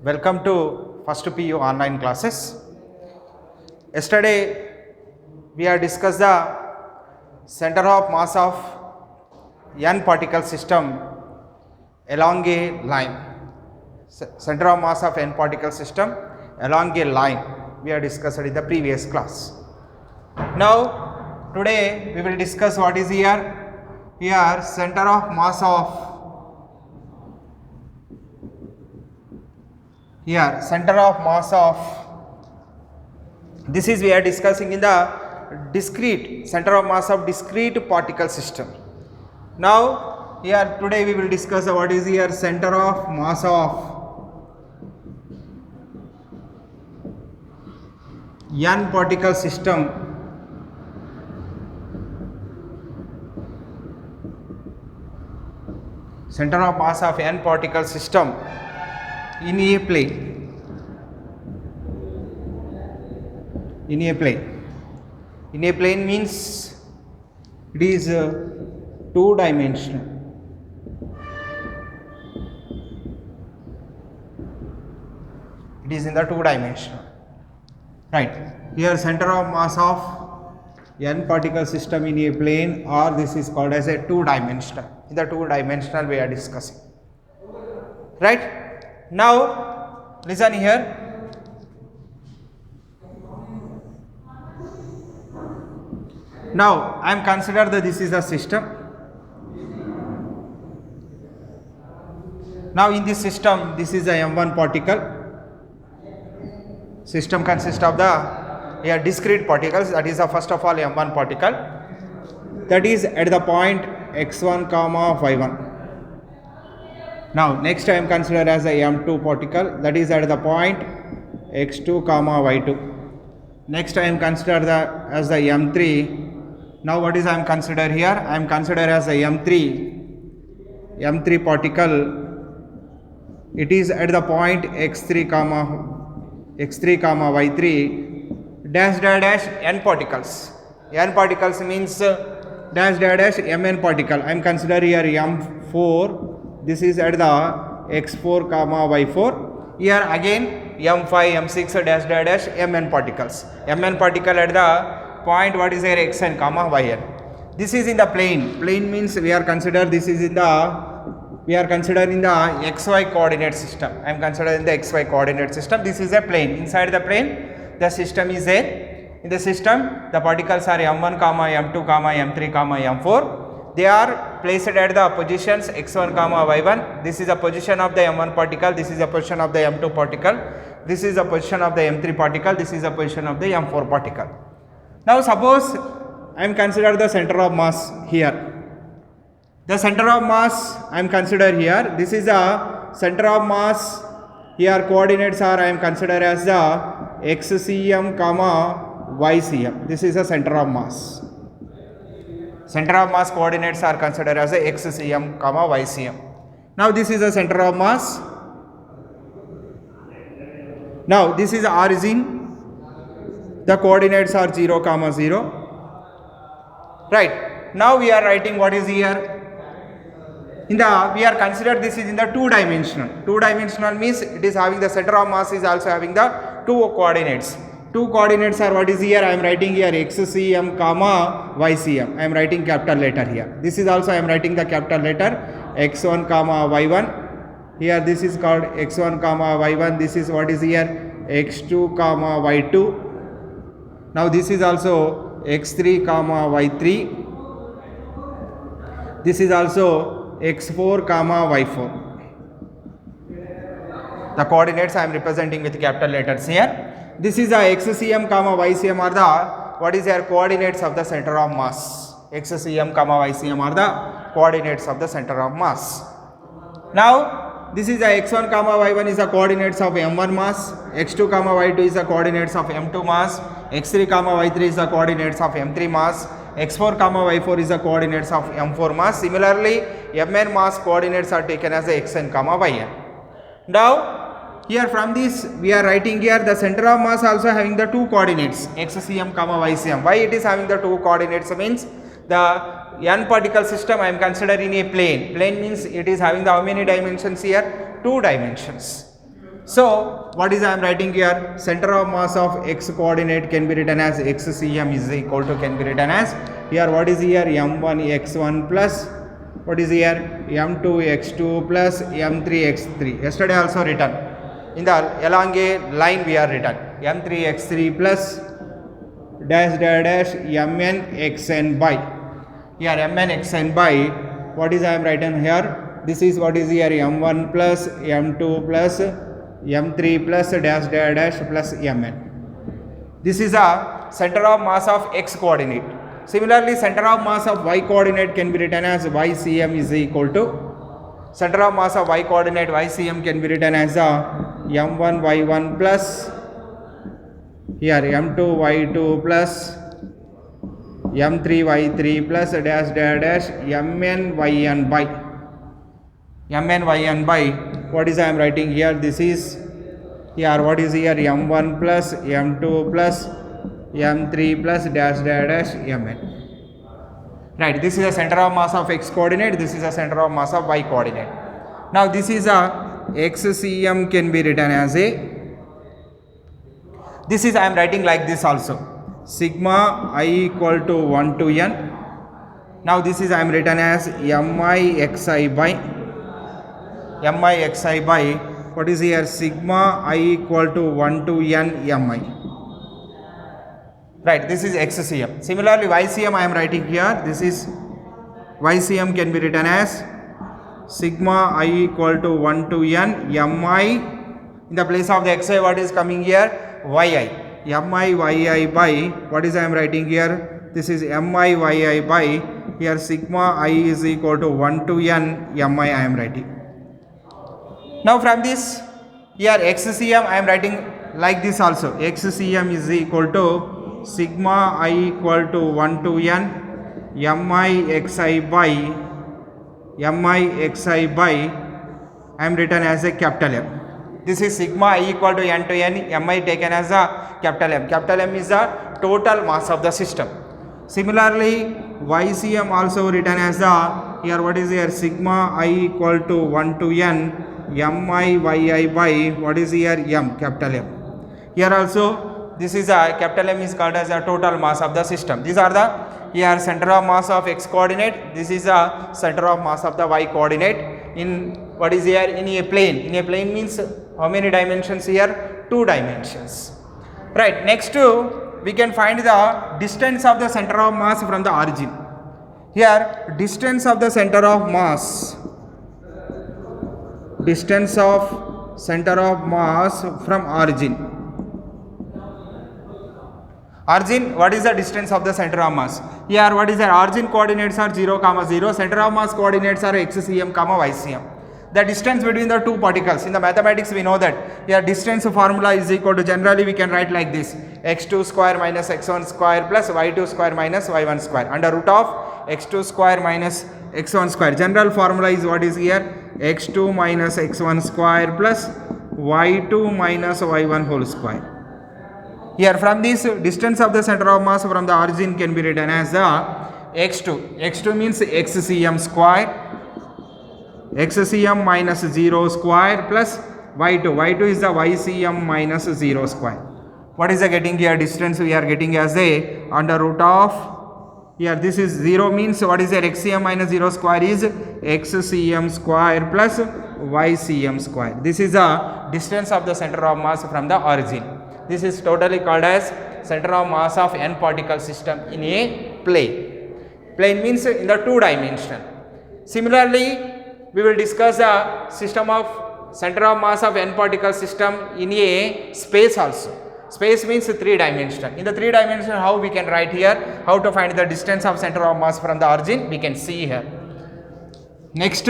Welcome to first PU online classes. Yesterday we have discussed the center of mass of n particle system along a line. Center of mass of n particle system along a line we have discussed in the previous class. Now today we will discuss what is here center of mass of center of mass of this is we are discussing in the discrete center of mass of discrete particle system. Now here today we will discuss what is here center of mass of n particle system center of mass of n particle system in a plane. In a plane means it is two dimensional. It is in the two dimensional. Right. Here center of mass of n particle system in a plane, or this is called as a two dimensional. In the two dimensional we are discussing. Right. Now listen here. Now I am consider that this is a system. Now in this system, this is a m1 particle. System consists of the discrete particles. That is first of all m1 particle. That is at the point x1 comma y1. Now next I am considered as a m2 particle, that is at the point x2 comma y2. Next I am considered as the m3. Now what is I am considered here? I am considered as a m3 particle. It is at the point x3 comma y3 dash n particles. N particles means dash mn particle. I am considered here m4. This is at the x4 comma y4. Here again m5 m6 dash mn particles. Mn particle at the point what is here xn comma yn. This is in the plane. Plane means we are considered this is in the xy coordinate system. I am considering in the xy coordinate system. This is a plane. Inside the plane the system is there. In the system the particles are m1 comma m2 comma m3 comma m4. They are placed at the positions x1 comma y1. This is the position of the m1 particle. This is the position of the m2 particle. This is the position of the m3 particle. This is the position of the m4 particle. Now suppose I am considered the center of mass here. The center of mass I am considered here. This is the center of mass. Here coordinates are I am considered as the xcm comma ycm. This is the center of mass. Center of mass coordinates are considered as a xcm comma ycm. Now this is the center of mass. Now this is the origin. The coordinates are 0 comma 0. Right. Now we are writing what is here. We are considered this is in the two dimensional. Two dimensional means it is having the center of mass is also having the two coordinates. Two coordinates are what is here. I am writing here xcm comma ycm. I am writing capital letter here. This is also I am writing the capital letter x1 comma y1. Here this is called x1 comma y1. This is what is here x2 comma y2. Now this is also x3 comma y3. This is also x4 comma y4. The coordinates I am representing with capital letters here. This is the xcm comma ycm are the what is their coordinates of the center of mass. Xcm comma ycm are the coordinates of the center of mass. Now this is the x1 comma y1 is the coordinates of m1 mass. X2 comma y2 is the coordinates of m2 mass. X3 comma y3 is the coordinates of m3 mass. X4 comma y4 is the coordinates of m4 mass. Similarly mn mass coordinates are taken as the xn comma yn. Now here from this we are writing here the center of mass also having the two coordinates xcm comma ycm. Why it is having the two coordinates means the n particle system I am considering a plane. Plane means it is having the how many dimensions here? 2 dimensions. So what is I am writing here? Center of mass of x coordinate can be written as xcm is equal to, can be written as, here what is here, m1 x1 plus, what is here, m2 x2 plus m3 x3. Yesterday also written in the along a line we are written m3 x3 plus dash dash dash mn xn by, here mn xn by, what is I am writing here, this is what is here, m1 plus m2 plus m3 plus dash dash dash plus mn. This is a center of mass of x coordinate. Similarly, center of mass of y coordinate can be written as ycm is equal to, center of mass of y coordinate ycm can be written as a m1 y1 plus, here m2 y2 plus m3 y3 plus dash dash dash mn yn by, mn yn by, what is I am writing here, this is here what is here, m1 plus m2 plus m3 plus dash dash dash mn. Right, this is the center of mass of x coordinate, this is the center of mass of y coordinate. Now this is a xcm can be written as a, this is I am writing like this also, sigma I equal to 1 to n. Now this is I am written as mi xi by, mi xi by, what is here, sigma I equal to 1 to n mi. Right, this is xcm. Similarly, ycm I am writing here, this is ycm can be written as sigma I equal to 1 to n mi, in the place of the xi what is coming here, yi, mi yi by, what is I am writing here, this is mi yi by, here sigma I is equal to 1 to n mi I am writing. Now from this, here xcm I am writing like this also, xcm is equal to sigma I equal to 1 to n mi xi by, I am written as a capital M. This is sigma I equal to n to n, mi taken as a capital M. Capital M is the total mass of the system. Similarly, ycm also written as a, here what is here, sigma I equal to 1 to n mi yi by, what is here, m, capital M. Here also this is a capital M is called as a total mass of the system. These are the, here center of mass of x coordinate, this is a center of mass of the y coordinate in, what is here, in a plane. In a plane means how many dimensions here, 2 dimensions. Right, next we can find the distance of the center of mass from the origin. Here distance of the center of mass, distance of center of mass from origin. Origin, what is the distance of the center of mass? Here what is the origin coordinates are 0, 0, center of mass coordinates are xcm, ycm. The distance between the two particles, in the mathematics we know that here distance formula is equal to, generally we can write like this, x2 square minus x1 square plus y2 square minus y1 square under root of x2 square minus x1 square. General formula is what is here, x2 minus x1 square plus y2 minus y1 whole square. Here from this, distance of the center of mass from the origin can be written as the x2. x2 means xcm square, xcm minus 0 square plus y2. y2 is the ycm minus 0 square. What is the getting here distance? We are getting as a under root of, here this is 0 means what is the xcm minus 0 square is xcm square plus ycm square. This is the distance of the center of mass from the origin. This is totally called as center of mass of n particle system in a plane. Plane means in the 2 dimension. Similarly, we will discuss the system of center of mass of n particle system in a space also. Space means 3 dimension. In the 3 dimension, how we can write here, how to find the distance of center of mass from the origin, we can see here. Next,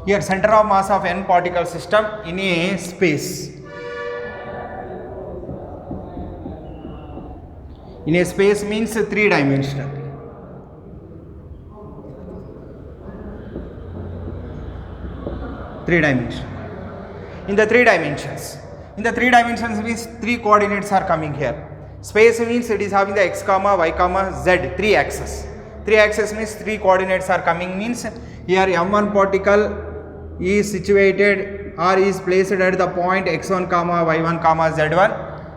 here center of mass of n particle system in a space. In a space means 3 dimensional. Three dimension. in the 3 dimensions. In the 3 dimensions means 3 coordinates are coming here. Space means it is having the x comma y comma z 3 axes. 3 axes means 3 coordinates are coming, means here m1 particle is situated or is placed at the point x1 comma y1 comma z1.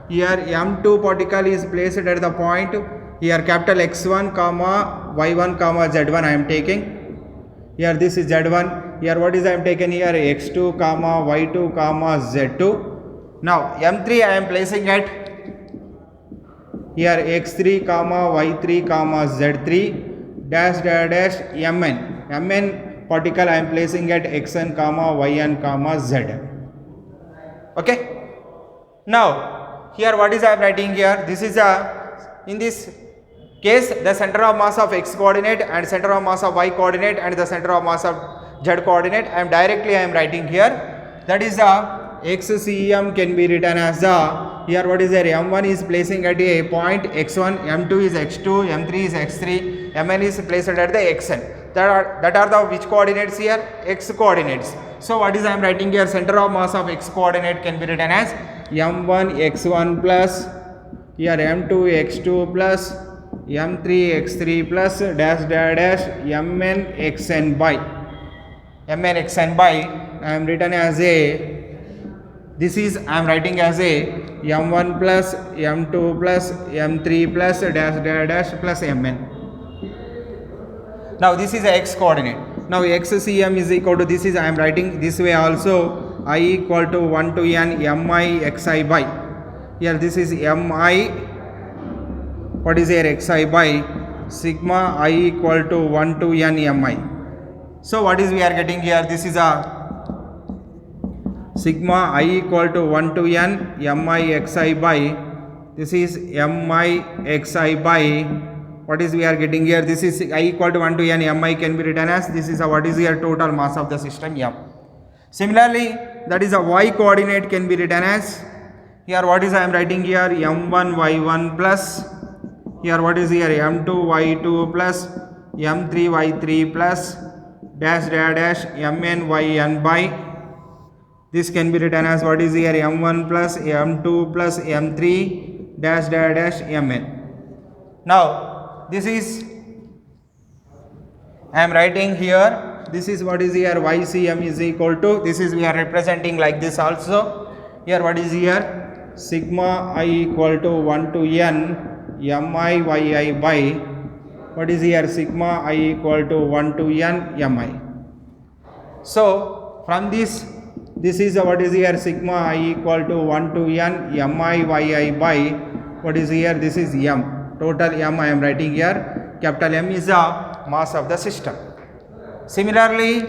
Here m2 particle is placed at the point here capital x1 comma y1 comma z1 I am taking. Here this is z1. Here what is I am taken here x2 comma y2 comma z2. Now m3 I am placing at here x3 comma y3 comma z3 dash dash dash mn particle I am placing at xn comma yn comma z. Okay. Now here what is I am writing here? This is in this case the center of mass of x coordinate and center of mass of y coordinate and the center of mass of z coordinate I am writing here. That is the xcm can be written as the here what is there m1 is placing at a point x1, m2 is x2, m3 is x3, mn is placed at the xn. That are the which coordinates here? X coordinates. So what is I am writing here? Center of mass of x coordinate can be written as m1 x1 plus here m2 x2 plus m3 x3 plus dash dash dash mn xn by I am written as a this is I am writing as a m1 plus m2 plus m3 plus dash dash dash plus mn. Now this is a x coordinate. Now xcm is equal to this is I am writing this way also I equal to 1 to n mi xi by here this is mi what is here xi by sigma I equal to 1 to n mi. So what is we are getting here? This is a sigma I equal to 1 to n mi xi by this is mi xi by what is we are getting here? This is I equal to 1 to n mi can be written as this is a what is here total mass of the system m. Similarly that is a y coordinate can be written as here what is I am writing here m1 y1 plus here what is here m2 y2 plus m3 y3 plus dash dash dash mn yn by this can be written as what is here m1 plus m2 plus m3 dash dash dash mn. Now this is I am writing here this is what is here ycm is equal to this is we are representing like this also here what is here sigma I equal to 1 to n mi yi by what is here sigma I equal to 1 to n mi. So from this is what is here sigma I equal to 1 to n mi yi by what is here this is m total m I am writing here capital M is the mass of the system. Similarly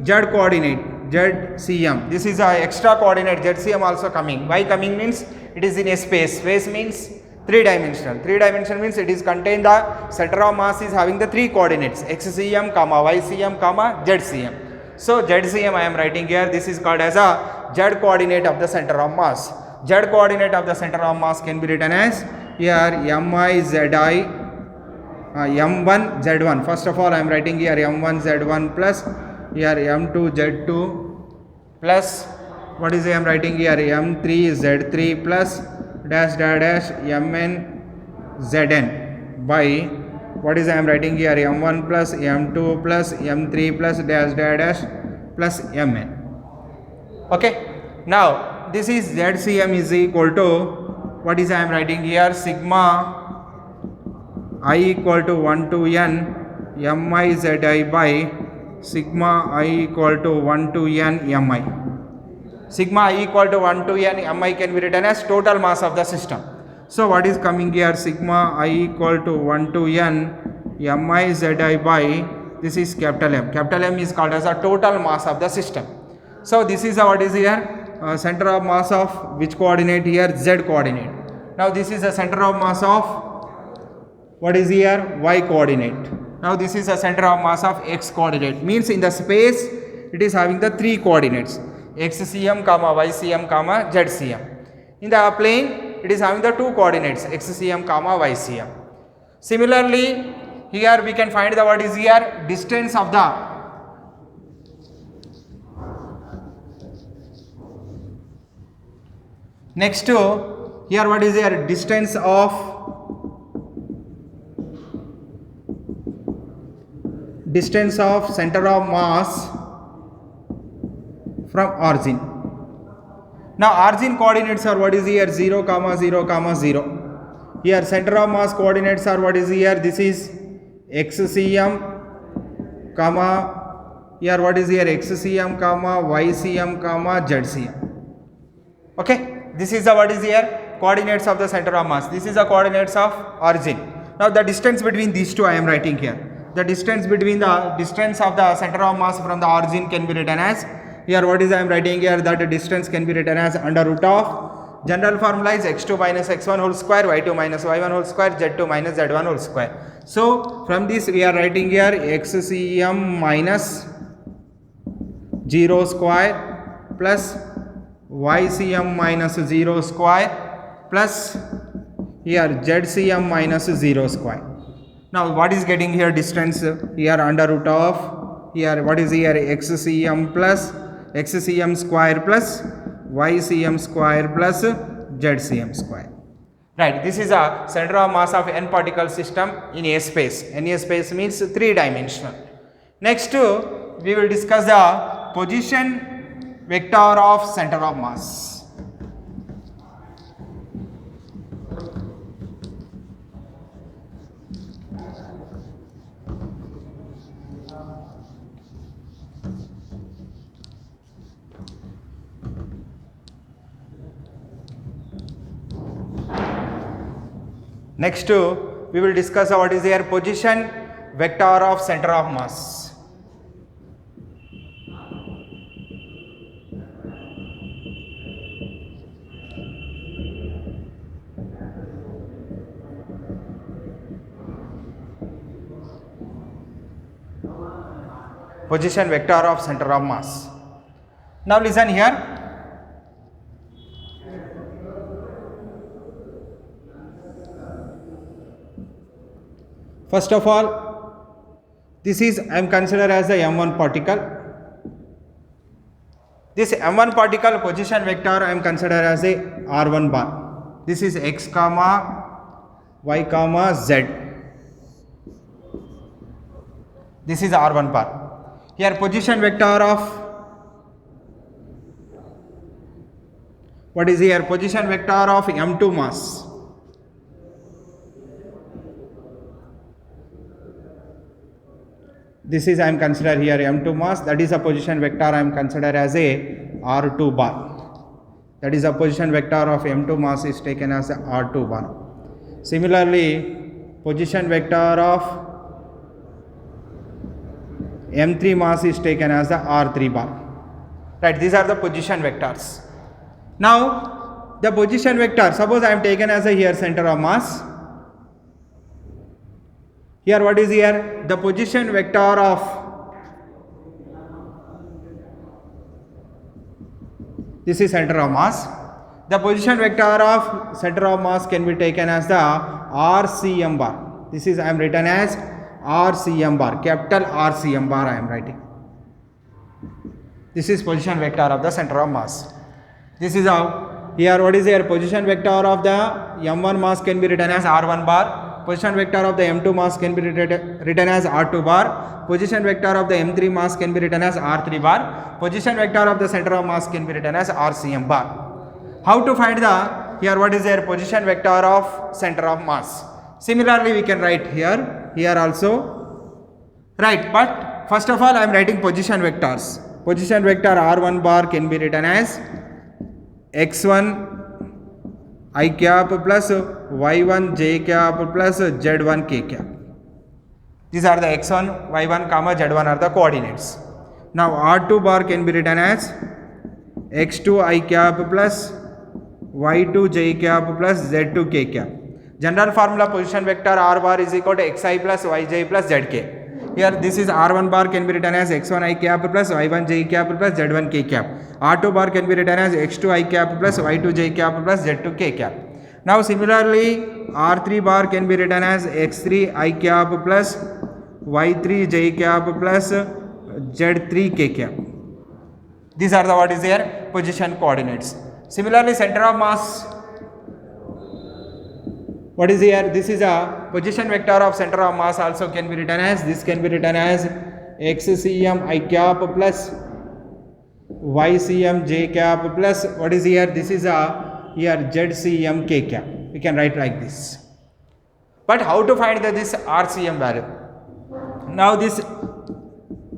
z coordinate zcm this is a extra coordinate zcm also coming. Why coming means it is in a space means 3 dimensional means it is contained the center of mass is having the 3 coordinates xcm comma ycm comma zcm. So zcm I am writing here this is called as a z coordinate of the center of mass. Z coordinate of the center of mass can be written as here mi zi m1 z1 first of all I am writing here m1 z1 plus here m2 z2 plus what is I am writing here m3 z3 plus dash dash dash mn zn by what is I am writing here m1 plus m2 plus m3 plus dash dash dash plus mn. Okay. Now this is zcm is equal to what is I am writing here sigma I equal to 1 to n mi zi by sigma I equal to 1 to n mi. Sigma I equal to 1 to n mi can be written as total mass of the system. So what is coming here sigma I equal to 1 to n mi zi by this is capital M. Capital M is called as a total mass of the system. So this is what is here center of mass of which coordinate here z coordinate. Now this is the center of mass of what is here y coordinate. Now this is the center of mass of x coordinate means in the space it is having the 3 coordinates xcm comma ycm comma zcm. In the plane it is having the 2 coordinates xcm comma ycm. Similarly here we can find the what is here distance of the Next here what is your distance of center of mass from origin. Now origin coordinates are what is here 0, 0, 0. Here center of mass coordinates are what is here, this is xcm, here what is here xcm, ycm, zcm. Okay, this is the what is here coordinates of the center of mass. This is the coordinates of origin. Now the distance between these two I am writing here. The distance between the distance of the center of mass from the origin can be written as, here what is I am writing here, that distance can be written as under root of, general formula is x2 minus x1 whole square, y2 minus y1 whole square, z2 minus z1 whole square. So from this we are writing here xcm minus 0 square plus ycm minus 0 square plus here zcm minus 0 square. Now what is getting here distance here under root of, here what is here xcm plus xcm square plus ycm square plus zcm square. Right, this is a center of mass of n particle system in a space. In a space means 3-dimensional. Next we will discuss the position vector of center of mass. Next we will discuss what is their position vector of center of mass. Position vector of center of mass. Now listen here. First of all, this is I am considered as the m1 particle. This m1 particle position vector I am considered as a r1 bar. This is x comma y comma z. This is r1 bar. Here position vector of, what is here position vector of m2 mass. This is I am considered here m2 mass, that is a position vector I am considered as a r2 bar. That is a position vector of m2 mass is taken as a r2 bar. Similarly, position vector of m3 mass is taken as the r3 bar. Right, these are the position vectors. Now the position vector, suppose I am taken as a here center of mass. Here what is here? The position vector of this is center of mass. The position vector of center of mass can be taken as the RCM bar. This is I am written as RCM bar, capital RCM bar I am writing. This is position vector of the center of mass. This is how, here what is here position vector of the m1 mass can be written as r1 bar. Position vector of the m2 mass can be written as r2 bar. Position vector of the m3 mass can be written as r3 bar. Position vector of the center of mass can be written as RCM bar. How to find the, here what is their position vector of center of mass? Similarly we can write here also. Right, but first of all I am writing position vectors. Position vector r1 bar can be written as x1 I cap plus y1 j cap plus z1 k cap. These are the x1, y1, z1 are the coordinates. Now r2 bar can be written as x2 I cap plus y2 j cap plus z2 k cap. General formula position vector r bar is equal to xi plus yj plus zk. Here this is r1 bar can be written as x1 I cap plus y1 j cap plus z1 k cap. R2 bar can be written as x2 I cap plus y2 j cap plus z2 k cap. Now similarly R3 bar can be written as x3 I cap plus y3 j cap plus z3 k cap. These are the what is their position coordinates. Similarly, center of mass, what is here? This is a position vector of center of mass, also can be written as, this can be written as xcm I cap plus ycm j cap plus, what is here? This is a here zcm k cap. We can write like this. But how to find this RCM value? Now this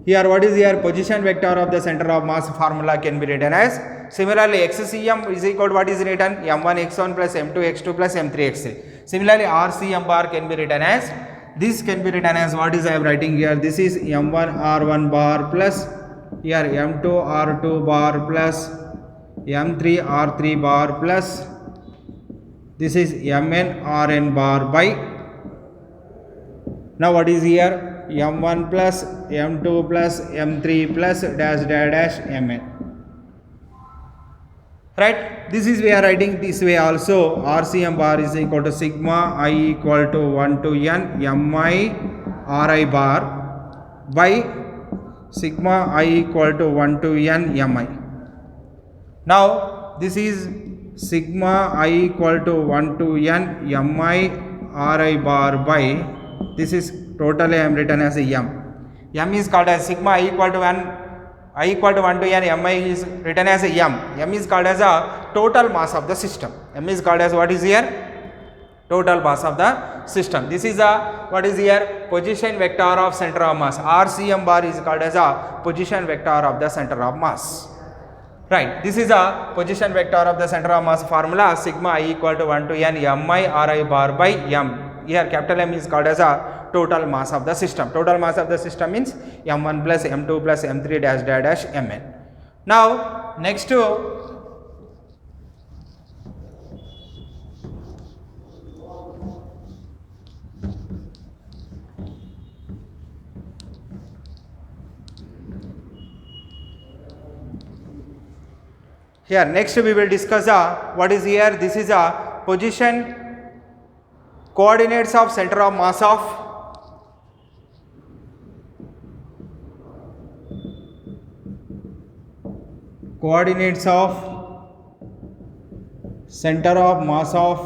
here, what is here? Position vector of the center of mass formula can be written as, similarly xcm is equal to what is written? m1 x1 plus m2 x2 plus m3 x3. Similarly, RCM bar can be written as, this can be written as, what is I am writing here? This is m1 r1 bar plus here m2 r2 bar plus m3 r3 bar plus this is mn rn bar by, now what is here? m1 plus m2 plus m3 plus dash dash dash mn. Right? This is we are writing this way also. RCM bar is equal to sigma I equal to 1 to n mi ri bar by sigma I equal to 1 to n mi. Now this is sigma I equal to 1 to n mi ri bar by, this is totally I am written as a m. M is called as sigma I equal to 1 to n mi is written as a m. M is called as a total mass of the system. M is called as what is here? Total mass of the system. This is a, what is here? Position vector of center of mass. RCM bar is called as a position vector of the center of mass. Right, this is a position vector of the center of mass formula, sigma I equal to 1 to n mi ri bar by m. Here capital M is called as a total mass of the system. Total mass of the system means m1 plus m2 plus m3 dash dash dash mn. Now next to here, next we will discuss what is here? This is a position coordinates of center of mass of coordinates of center of mass of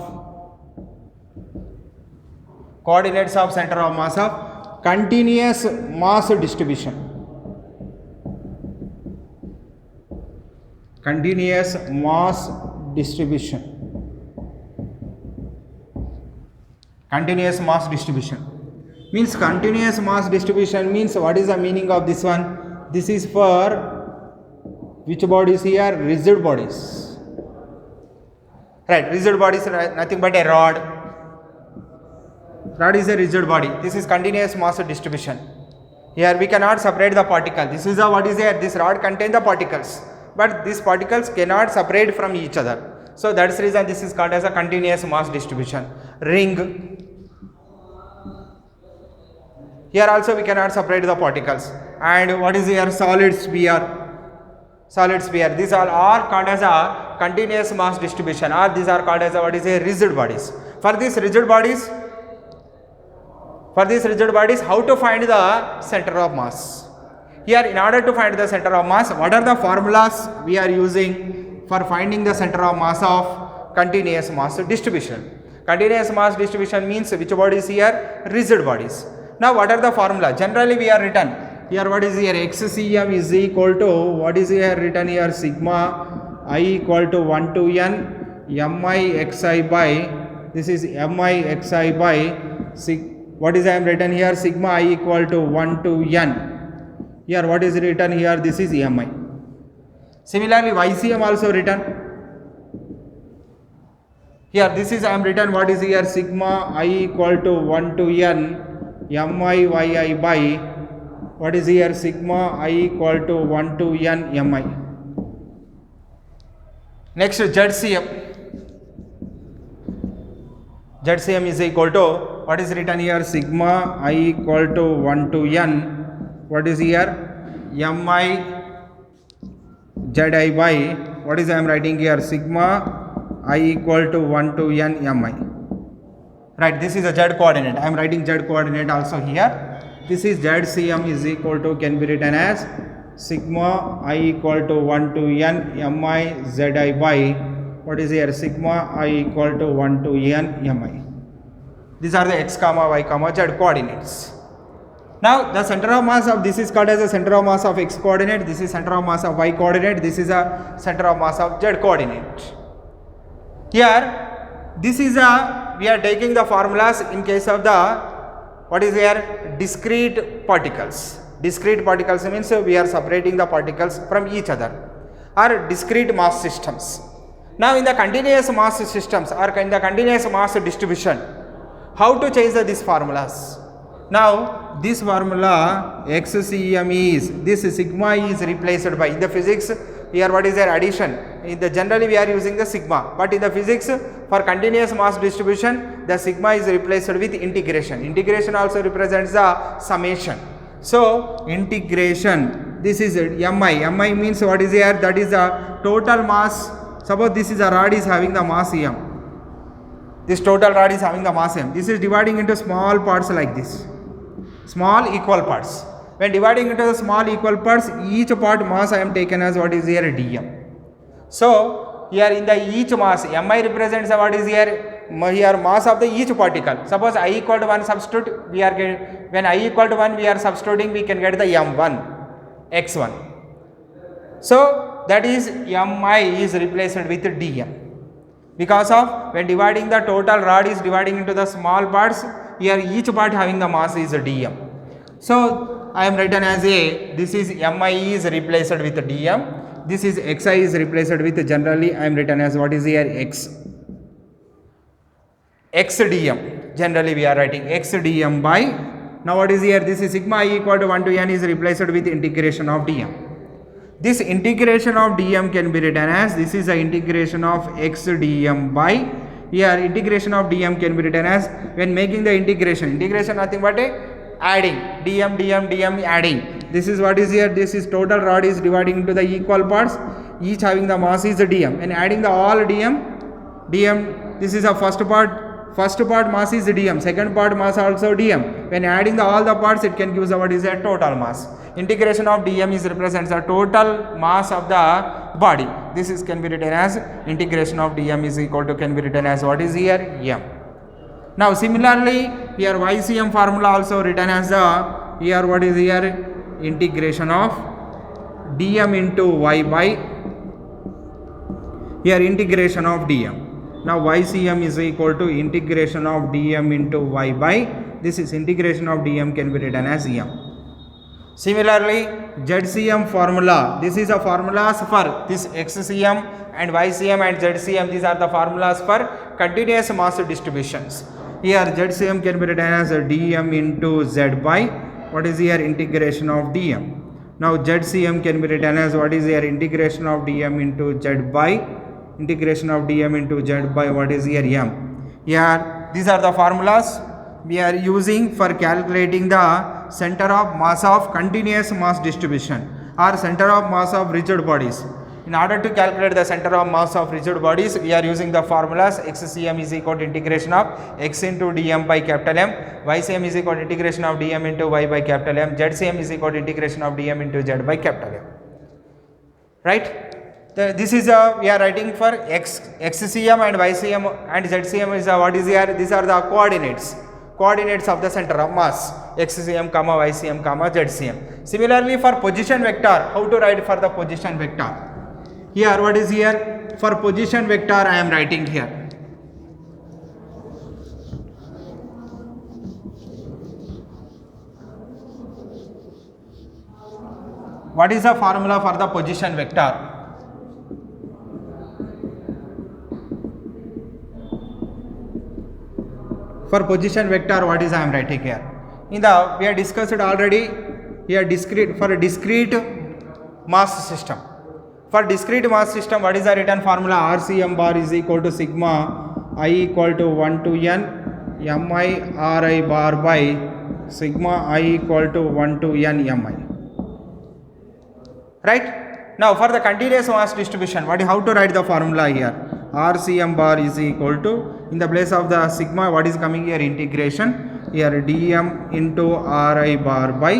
coordinates of center of mass of continuous mass distribution. Continuous mass distribution. Continuous mass distribution means, continuous mass distribution means, what is the meaning of this one? This is for which bodies here? Rigid bodies. Right, rigid bodies are nothing but a rod. Rod is a rigid body. This is continuous mass distribution. Here we cannot separate the particle. This is a, what is here? This rod contains the particles, but these particles cannot separate from each other. So that's the reason this is called as a continuous mass distribution. Ring. Here also we cannot separate the particles. And what is here? Solid sphere. Solid sphere. These are all called as a continuous mass distribution, or these are called as a, what is a rigid bodies. For these rigid bodies, how to find the center of mass? Here, in order to find the center of mass, what are the formulas we are using for finding the center of mass of continuous mass distribution? Continuous mass distribution means which bodies here? Rigid bodies. Now, what are the formula? Generally, we are written here. What is here? XCM is equal to, what is here written here? Sigma I equal to 1 to n mi xi by, this is mi xi by what is I am written here? Sigma I equal to 1 to n. Here what is written here? This is mi. Similarly, YCM also written. Here this is I am written, what is here? Sigma I equal to 1 to n mi yi by, what is here? Sigma I equal to 1 to n mi. Next, ZCM. ZCM is equal to, what is written here? Sigma I equal to 1 to n, what is here? mi zi by, what is I am writing here? Sigma I equal to 1 to n mi. Right, this is a z coordinate. I am writing z coordinate also here. This is ZCM is equal to, can be written as sigma I equal to 1 to n mi zi by, what is here, sigma I equal to 1 to n mi. These are the x comma y comma z coordinates. Now the center of mass of this is called as the center of mass of x coordinate, this is center of mass of y coordinate, this is a center of mass of z coordinate. Here this is a, we are taking the formulas in case of the, what is here, discrete particles. Discrete particles means we are separating the particles from each other, or discrete mass systems. Now in the continuous mass systems or in the continuous mass distribution, how to change these formulas? Now this formula xcm is, this sigma is replaced by, in the physics here what is their addition, in the generally we are using the sigma, but in the physics for continuous mass distribution the sigma is replaced with integration. Integration also represents the summation. So integration, this is mi means what is here, that is the total mass. Suppose this is a rod is having the mass m, this total rod is having the mass m, this is dividing into small parts like this, small equal parts. When dividing into the small equal parts, each part mass I am taken as what is here, dm. So here in the each mass, mi represents what is here, mass of the each particle. Suppose I equal to 1 substitute, we are getting, when I equal to 1 we are substituting, we can get the m1 x1. So that is mi is replaced with dm. Because of when dividing the total rod is dividing into the small parts, here each part having the mass is dm. So I am written as a, this is mi is replaced with dm, this is xi is replaced with, generally I am written as what is here, x dm, generally we are writing x dm by, now what is here, this is sigma I equal to 1 to n is replaced with integration of dm. This integration of dm can be written as, this is the integration of x dm by, here integration of dm can be written as, when making the integration nothing but a adding, dm adding, this is what is here, this is total rod is dividing into the equal parts, each having the mass is dm, and adding the all dm, this is a first part mass is dm, second part mass also dm, when adding the all the parts it can give what is a total mass. Integration of dm is represents the total mass of the body. This is can be written as, integration of dm is equal to, can be written as what is here, m. Now similarly here YCM formula also written as the, here what is here, integration of dm into y by, here integration of dm. Now YCM is equal to integration of dm into y by, this is integration of dm can be written as m. Similarly ZCM formula, this is a formulas for this XCM and YCM and ZCM, these are the formulas for continuous mass distributions. Here ZCM can be written as dm into z by, what is here, integration of dm. Now ZCM can be written as what is here, integration of dm into z by, integration of dm into z by, what is here, m. Here these are the formulas we are using for calculating the center of mass of continuous mass distribution or center of mass of rigid bodies. In order to calculate the center of mass of rigid bodies, we are using the formulas XCM is equal to integration of x into dm by capital M, YCM is equal to integration of dm into y by capital M, ZCM is equal to integration of dm into z by capital M. Right? This is we are writing for XCM and YCM and ZCM is what is here? These are the coordinates of the center of mass, XCM, YCM, ZCM. Similarly for position vector, how to write for the position vector? Here what is here? For position vector I am writing here. What is the formula for the position vector? For position vector, what is I am writing here? In the, we have discussed it already here, discrete, for a discrete mass system. For discrete mass system, what is the written formula? RCM bar is equal to sigma I equal to 1 to n mi ri bar by sigma I equal to 1 to n mi. Right? Now for the continuous mass distribution, how to write the formula here? RCM bar is equal to, in the place of the sigma, what is coming here? Integration. Here dm into ri bar by,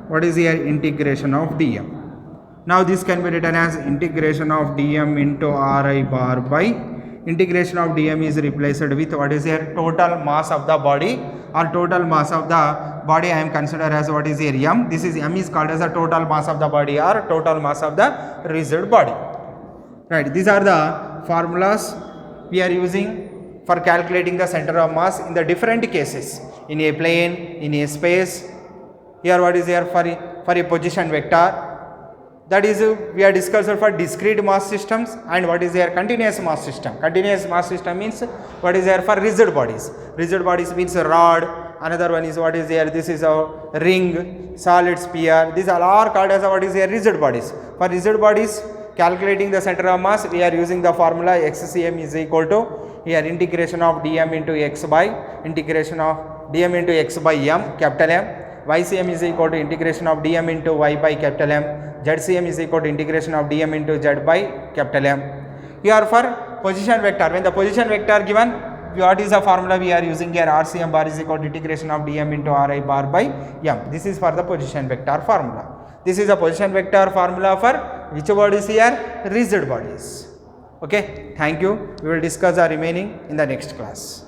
what is here? Integration of dm. Now this can be written as integration of dm into ri bar by integration of dm is replaced with what is here total mass of the body, or total mass of the body I am considered as what is here m. This is m is called as the total mass of the body or total mass of the rigid body. Right, these are the formulas we are using for calculating the center of mass in the different cases, in a plane, in a space. Here what is here for a position vector, that is we are discussed for discrete mass systems, and what is here continuous mass system. Continuous mass system means what is here for rigid bodies. Rigid bodies means a rod, another one is what is here, this is a ring, solid sphere. These are all called as what is here rigid bodies. For rigid bodies, calculating the center of mass, we are using the formula xcm is equal to here integration of dm into x by integration of dm into x by m, capital M. ycm is equal to integration of dm into y by capital M. zcm is equal to integration of dm into z by capital M. Here for position vector, when the position vector given, what is the formula we are using here? rcm bar is equal to integration of dm into ri bar by m. This is for the position vector formula. This is a position vector formula for which bodies here? Rigid bodies. Okay, thank you. We will discuss the remaining in the next class.